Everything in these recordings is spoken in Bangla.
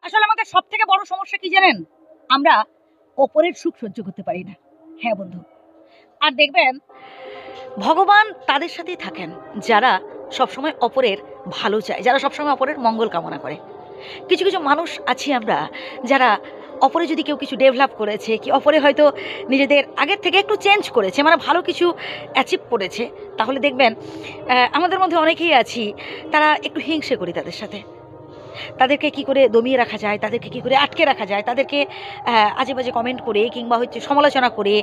আসলে আমাদের সবথেকে বড় সমস্যা কি জানেন? আমরা অপরের সুখ সহ্য করতে পারি না। হ্যাঁ বন্ধু। আর দেখবেন ভগবান তাদের সাথেই থাকেন যারা সবসময় অপরের ভালো চায়, যারা সবসময় অপরের মঙ্গল কামনা করে। কিছু কিছু মানুষ আছি আমরা যারা অপরে যদি কেউ কিছু ডেভেলপ করেছে, কি অপরে হয়তো নিজেদের আগের থেকে একটু চেঞ্জ করেছে, মানে ভালো কিছু অ্যাচিভ করেছে, তাহলে দেখবেন আমাদের মধ্যে অনেকেই আছি তারা একটু হিংসে করি তাদের সাথে। তাদেরকে কি করে দমিয়ে রাখা যায়, তাদেরকে কি করে আটকে রাখা যায়, তাদেরকে আজে বাজে কমেন্ট করে কিংবা হচ্ছে সমালোচনা করে,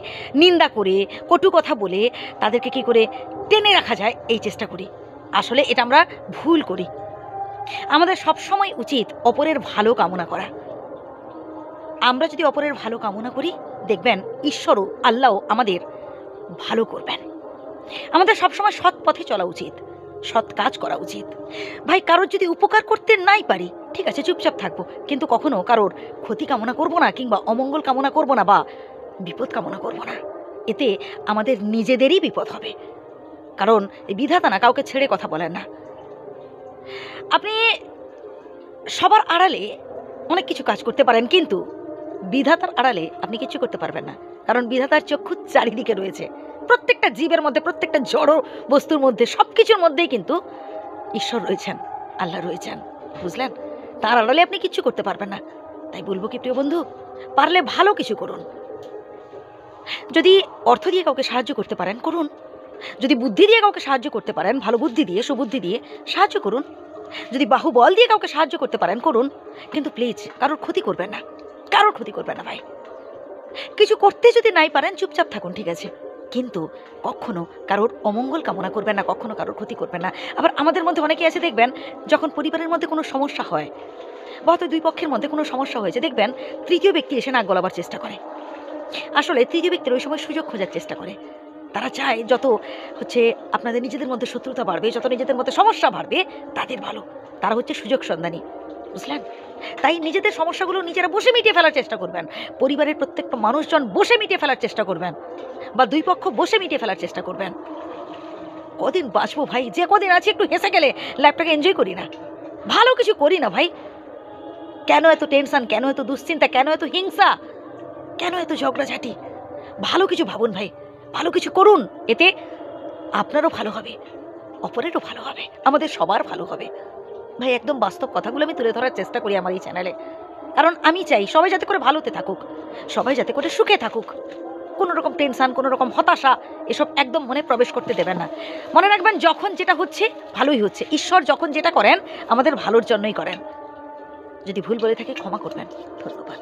নিন্দা করে, কটু কথা বলে তাদেরকে কি করে টেনে রাখা যায় এই চেষ্টা করি। আসলে এটা আমরা ভুল করি। আমাদের সবসময় উচিত অপরের ভালো কামনা করা। আমরা যদি অপরের ভালো কামনা করি, দেখবেন ঈশ্বরও, আল্লাহও আমাদের ভালো করবেন। আমাদের সবসময় সৎ পথে চলা উচিত, সৎ কাজ করা উচিত। ভাই, কারোর যদি উপকার করতে নাই পারি, ঠিক আছে চুপচাপ থাকবো, কিন্তু কখনো কারোর ক্ষতি কামনা করব না, কিংবা অমঙ্গল কামনা করব না, বা বিপদ কামনা করব না। এতে আমাদের নিজেদেরই বিপদ হবে। কারণ এই বিধাতা না কাউকে ছেড়ে কথা বলেন না। আপনি সবার আড়ালে অনেক কিছু কাজ করতে পারেন, কিন্তু বিধাতার আড়ালে আপনি কিছু করতে পারবেন না। কারণ বিধাতার চক্ষু চারিদিকে রয়েছে, প্রত্যেকটা জীবের মধ্যে, প্রত্যেকটা জড় বস্তুর মধ্যে, সব কিছুর মধ্যেই কিন্তু ঈশ্বর রয়েছেন, আল্লাহ রয়েছেন, বুঝলেন? তার আড়ালে আপনি কিচ্ছু করতে পারবেন না। তাই বলবো কি প্রিয় বন্ধু, পারলে ভালো কিছু করুন। যদি অর্থ দিয়ে কাউকে সাহায্য করতে পারেন করুন, যদি বুদ্ধি দিয়ে কাউকে সাহায্য করতে পারেন, ভালো বুদ্ধি দিয়ে, সুবুদ্ধি দিয়ে সাহায্য করুন, যদি বাহুবল দিয়ে কাউকে সাহায্য করতে পারেন করুন, কিন্তু প্লিজ কারোর ক্ষতি করবেন না, কারোর ক্ষতি করবেন না ভাই। কিছু করতে যদি নাই পারেন চুপচাপ থাকুন, ঠিক আছে, কিন্তু কখনো কারোর অমঙ্গল কামনা করবেন না, কখনো কারোর ক্ষতি করবেন না। আবার আমাদের মধ্যে অনেকে আছে দেখবেন, যখন পরিবারের মধ্যে কোনো সমস্যা হয় বা হয়তো দুই পক্ষের মধ্যে কোনো সমস্যা হয়েছে, দেখবেন তৃতীয় ব্যক্তি এসে নাক গলাবার চেষ্টা করে। আসলে তৃতীয় ব্যক্তির ওই সময় সুযোগ খোঁজার চেষ্টা করে। তারা চায় যত হচ্ছে আপনাদের নিজেদের মধ্যে শত্রুতা বাড়বে, যত নিজেদের মধ্যে সমস্যা বাড়বে, তাদের ভালো। তারা হচ্ছে সুযোগ সন্ধানী, বুঝলেন? তাই নিজেদের সমস্যাগুলো নিজেরা বসে মিটিয়ে ফেলার চেষ্টা করবেন। পরিবারের প্রত্যেকটা মানুষজন বসে মিটিয়ে ফেলার চেষ্টা করবেন, বা দুই পক্ষ বসে মিটিয়ে ফেলার চেষ্টা করবেন। কদিন বাঁচবো ভাই, যে কদিন আছি একটু হেসে গেলে লাইফটাকে এনজয় করি না, ভালো কিছু করি না ভাই। কেন এত টেনশন, কেন এত দুশ্চিন্তা, কেন এত হিংসা, কেন এত ঝগড়াঝাটি? ভালো কিছু ভাবুন ভাই, ভালো কিছু করুন। এতে আপনারও ভালো হবে, অপরেরও ভালো হবে, আমাদের সবার ভালো হবে। ভাই, একদম বাস্তব কথাগুলো আমি তুলে ধরার চেষ্টা করি আমার এই চ্যানেলে, কারণ আমি চাই সবাই যাতে করে ভালোতে থাকুক, সবাই যাতে করে সুখে থাকুক। কোনো রকম টেনশন, কোনো রকম হতাশা, এসব একদম মনে প্রবেশ করতে দেবেন না। মনে রাখবেন, যখন যেটা হচ্ছে ভালোই হচ্ছে। ঈশ্বর যখন যেটা করেন আমাদের ভালোর জন্যই করেন। যদি ভুল বলে থাকি ক্ষমা করবেন। ধন্যবাদ।